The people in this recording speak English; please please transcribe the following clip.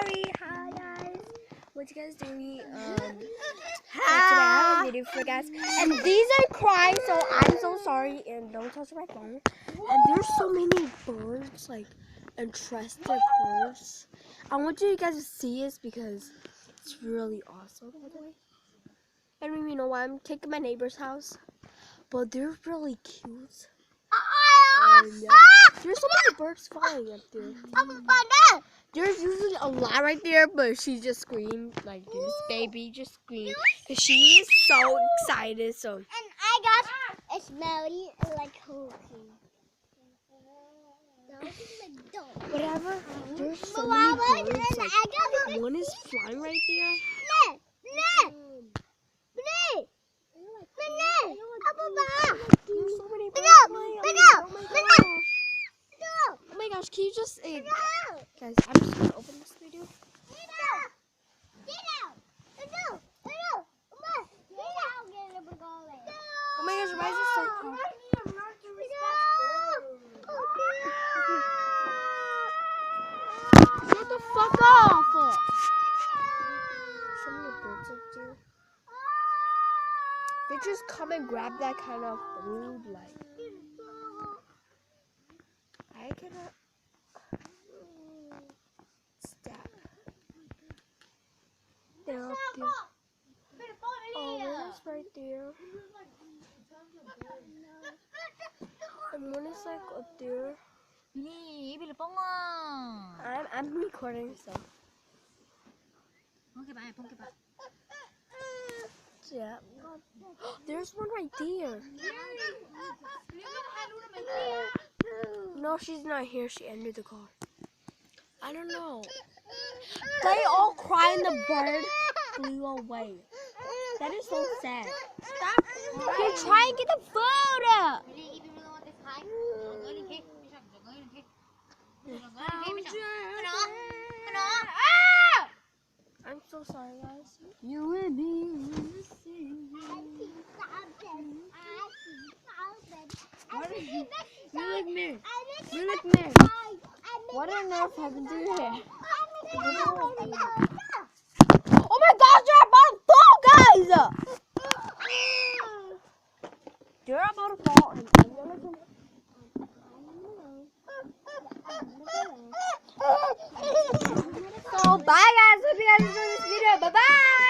sorry. Hi guys. What you guys doing? Today I have a video for you guys. And these are crying, so I'm so sorry. And don't touch my phone. And there's so many birds, like interested birds. I want you guys to see this because it's really awesome. By the way, I don't even know why I'm taking my neighbor's house, but they're really cute. And, there's so many birds flying up there. There's usually a lot right there, but she just screamed like this baby just screamed because she is so excited. So and I got a smelly like cookie. Whatever. There's so many birds. Like, one is flying right there. There's so many birds flying. Oh my gosh, can you just guys, I'm just gonna open this video. Oh my gosh, why is it so cold? Shut the fuck off! So many birds up there. They just come and grab that kind of food, like I cannot stop. They're up there. Oh, one's right there. And one is like up there. I'm recording, so. Yeah. There's one right there. No, she's not here. She entered the car. I don't know. They all cry and the bird flew away. That is so sad. Stop. You're trying to get the food. I'm so sorry, guys. You and me. You look me. You look me. What on earth happened to your hair? Oh my gosh, you're about to fall, guys! You're about to fall. So, bye guys. Hope you guys enjoyed this video. Bye-bye.